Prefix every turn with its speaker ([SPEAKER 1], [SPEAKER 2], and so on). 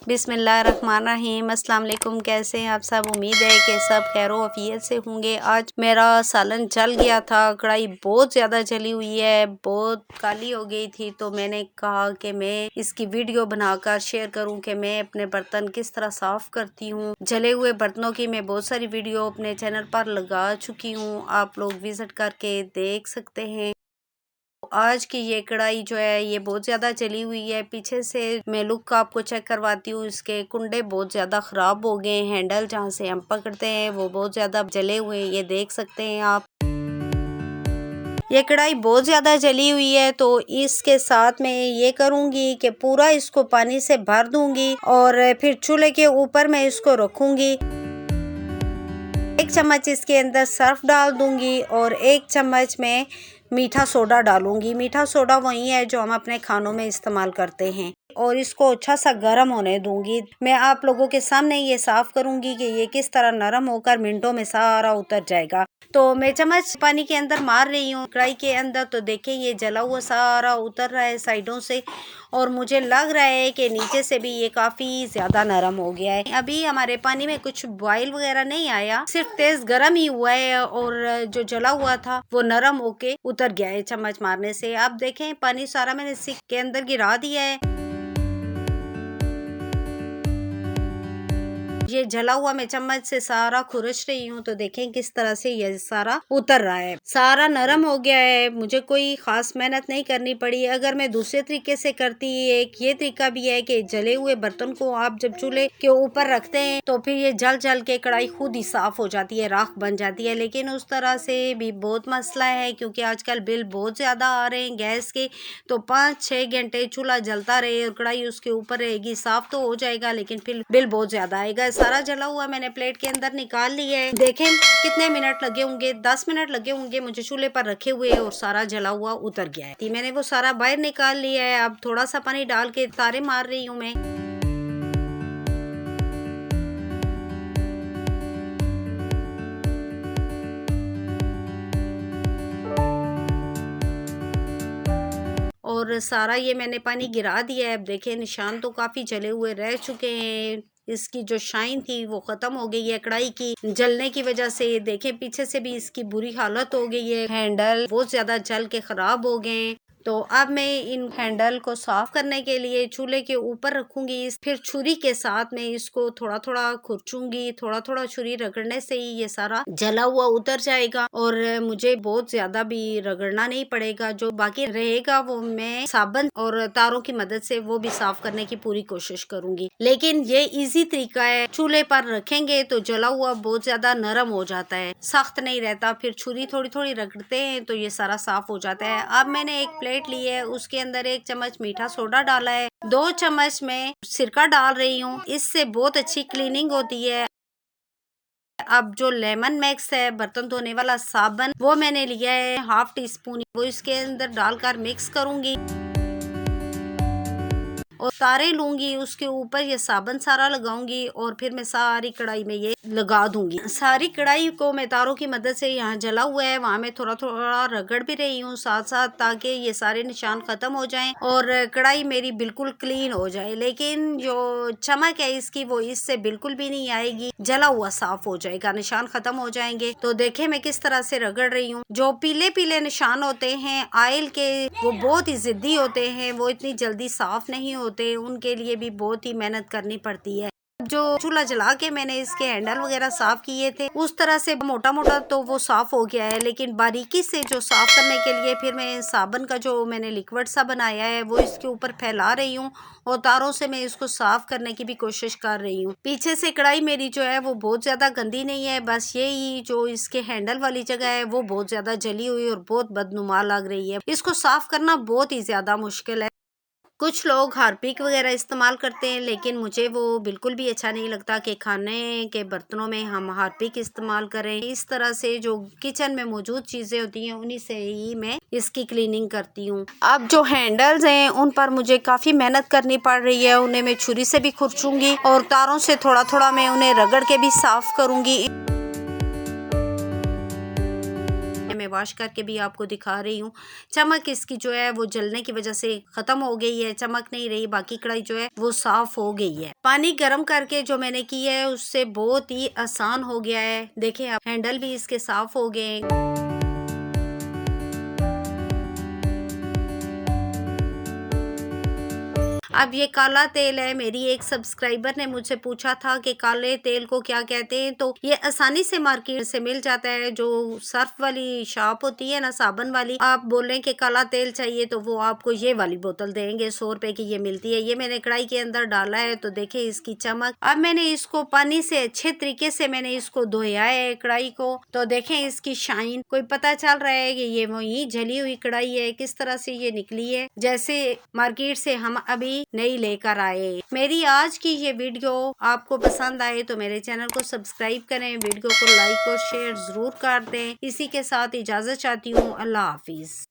[SPEAKER 1] बिस्मिल्लाहिर्रहमानिर्रहीम। अस्सलाम वालेकुम। कैसे हैं आप सब? उम्मीद है कि सब खैरो आफियत से होंगे। आज मेरा सालन जल गया था, कढ़ाई बहुत ज़्यादा जली हुई है, बहुत काली हो गई थी, तो मैंने कहा कि मैं इसकी वीडियो बनाकर शेयर करूं कि मैं अपने बर्तन किस तरह साफ़ करती हूं। जले हुए बर्तनों की मैं बहुत सारी वीडियो अपने चैनल पर लगा चुकी हूँ, आप लोग विज़िट करके देख सकते हैं। आज की ये कढ़ाई जो है ये बहुत ज़्यादा जली हुई है। पीछे से मैं लुक आपको चेक करवाती हूँ। इसके कुंडे बहुत ज़्यादा ख़राब हो गए। हैंडल जहाँ से हम पकड़ते हैं वो बहुत ज़्यादा जले हुए हैं, ये देख सकते हैं आप। ये कढ़ाई बहुत ज़्यादा जली हुई है, तो इसके साथ मैं ये करूँगी कि पूरा इसको पानी से भर दूँगी और फिर चूल्हे के ऊपर मैं इसको रखूँगी। 1 चम्मच इसके अंदर सर्फ डाल दूँगी और 1 चम्मच में मीठा सोडा डालूंगी। मीठा सोडा वही है जो हम अपने खानों में इस्तेमाल करते हैं और इसको अच्छा सा गर्म होने दूंगी। मैं आप लोगों के सामने ये साफ करूंगी कि ये किस तरह नरम होकर मिनटों में सारा उतर जाएगा। तो मैं चम्मच पानी के अंदर मार रही हूँ कढ़ाई के अंदर, तो देखें ये जला हुआ सारा उतर रहा है साइडों से और मुझे लग रहा है कि नीचे से भी ये काफ़ी ज़्यादा नरम हो गया है। अभी हमारे पानी में कुछ बॉयल वगैरह नहीं आया, सिर्फ तेज़ गर्म ही हुआ है और जो जला हुआ था वो नरम होके उतर गया है चम्मच मारने से। आप देखें पानी सारा मैंने सिंक के अंदर गिरा दिया है। ये जला हुआ मैं चम्मच से सारा खुरच रही हूँ, तो देखें किस तरह से ये सारा उतर रहा है, सारा नरम हो गया है। मुझे कोई खास मेहनत नहीं करनी पड़ी। अगर मैं दूसरे तरीके से करती, एक ये तरीका भी है कि जले हुए बर्तन को आप जब चूल्हे के ऊपर रखते हैं तो फिर ये जल जल के कढ़ाई खुद ही साफ हो जाती है, राख बन जाती है। लेकिन उस तरह से भी बहुत मसला है क्योंकि आजकल बिल बहुत ज्यादा आ रहे हैं गैस के, तो 5-6 घंटे चूल्हा जलता रहे और कढ़ाई उसके ऊपर रहेगी, साफ तो हो जाएगा लेकिन फिर बिल बहुत ज्यादा आएगा। सारा जला हुआ मैंने प्लेट के अंदर निकाल लिया है। देखें कितने मिनट लगे होंगे, 10 मिनट लगे होंगे मुझे चूल्हे पर रखे हुए और सारा जला हुआ उतर गया है। मैंने वो सारा बाहर निकाल लिया है। अब थोड़ा सा पानी डाल के तारे मार रही हूँ मैं। और सारा ये मैंने पानी गिरा दिया है। अब देखें निशान तो काफ़ी जले हुए रह चुके हैं, इसकी जो शाइन थी वो ख़त्म हो गई है कढ़ाई की जलने की वजह से। देखें पीछे से भी इसकी बुरी हालत हो गई है, हैंडल बहुत ज़्यादा जल के ख़राब हो गए हैं। तो अब मैं इन हैंडल को साफ करने के लिए चूल्हे के ऊपर रखूंगी, फिर छुरी के साथ में इसको थोड़ा थोड़ा खुरचूंगी। थोड़ा थोड़ा छुरी रगड़ने से ही ये सारा जला हुआ उतर जाएगा और मुझे बहुत ज्यादा भी रगड़ना नहीं पड़ेगा। जो बाकी रहेगा वो मैं साबुन और तारों की मदद से वो भी साफ करने की पूरी कोशिश करूंगी। लेकिन ये इजी तरीका है, चूल्हे पर रखेंगे तो जला हुआ बहुत ज्यादा नरम हो जाता है, सख्त नहीं रहता। फिर छुरी थोड़ी थोड़ी रगड़ते हैं तो ये सारा साफ हो जाता है। अब मैंने एक प्लेट ली है, उसके अंदर 1 चम्मच मीठा सोडा डाला है, 2 चम्मच में सिरका डाल रही हूँ, इससे बहुत अच्छी क्लीनिंग होती है। अब जो लेमन मैक्स है बर्तन धोने वाला साबुन वो मैंने लिया है 1/2 टीस्पून, वो इसके अंदर डालकर मिक्स करूंगी और तारे लूंगी, उसके ऊपर ये साबुन सारा लगाऊंगी और फिर मैं सारी कढ़ाई में ये लगा दूंगी। सारी कढ़ाई को मैं तारों की मदद से, यहाँ जला हुआ है वहाँ मैं थोड़ा थोड़ा रगड़ भी रही हूँ साथ साथ, ताकि ये सारे निशान खत्म हो जाएं और कढ़ाई मेरी बिल्कुल क्लीन हो जाए। लेकिन जो चमक है इसकी वो इससे बिल्कुल भी नहीं आएगी, जला हुआ साफ हो जाएगा, निशान खत्म हो जाएंगे। तो देखे मैं किस तरह से रगड़ रही हूँ। जो पीले पीले निशान होते हैं ऑयल के वो बहुत ही जिद्दी होते हैं, वो इतनी जल्दी साफ नहीं होते, उनके लिए भी बहुत ही मेहनत करनी पड़ती है। जो चूल्हा जला के मैंने इसके हैंडल वगैरह साफ किए थे उस तरह से मोटा मोटा तो वो साफ हो गया है, लेकिन बारीकी से जो साफ करने के लिए फिर मैं साबुन का जो मैंने लिक्विड सा बनाया है वो इसके ऊपर फैला रही हूँ और तारों से मैं इसको साफ करने की भी कोशिश कर रही हूँ। पीछे से कढ़ाई मेरी जो है वो बहुत ज्यादा गंदी नहीं है, बस यही जो इसके हैंडल वाली जगह है वो बहुत ज्यादा जली हुई और बहुत बदनुमा लग रही है। इसको साफ करना बहुत ही ज्यादा मुश्किल है। कुछ लोग हार्पिक वगैरह इस्तेमाल करते हैं, लेकिन मुझे वो बिल्कुल भी अच्छा नहीं लगता कि खाने के बर्तनों में हम हार्पिक इस्तेमाल करें। इस तरह से जो किचन में मौजूद चीज़ें होती हैं उन्हीं से ही मैं इसकी क्लीनिंग करती हूँ। अब जो हैंडल्स हैं उन पर मुझे काफ़ी मेहनत करनी पड़ रही है, उन्हें मैं छुरी से भी खुरचूंगी और तारों से थोड़ा थोड़ा मैं उन्हें रगड़ के भी साफ करूँगी। मैं वॉश करके भी आपको दिखा रही हूँ। चमक इसकी जो है वो जलने की वजह से खत्म हो गई है, चमक नहीं रही, बाकी कढ़ाई जो है वो साफ हो गई है। पानी गर्म करके जो मैंने की है उससे बहुत ही आसान हो गया है। देखें आप, हैंडल भी इसके साफ हो गए। अब ये काला तेल है। मेरी एक सब्सक्राइबर ने मुझसे पूछा था कि काले तेल को क्या कहते हैं, तो ये आसानी से मार्केट से मिल जाता है। जो सर्फ वाली शॉप होती है ना, साबुन वाली, आप बोलें कि काला तेल चाहिए तो वो आपको ये वाली बोतल देंगे, 100 रुपए की ये मिलती है। ये मैंने कढ़ाई के अंदर डाला है तो देखें इसकी चमक। अब मैंने इसको पानी से अच्छे तरीके से मैंने इसको धोया है कढ़ाई को, तो देखें इसकी शाइन। कोई पता चल रहा है कि ये वही जली हुई कढ़ाई है, किस तरह से ये निकली है, जैसे मार्केट से हम अभी नई लेकर आए। मेरी आज की ये वीडियो आपको पसंद आए तो मेरे चैनल को सब्सक्राइब करें, वीडियो को लाइक और शेयर जरूर कर दें। इसी के साथ इजाजत चाहती हूँ। अल्लाह हाफिज।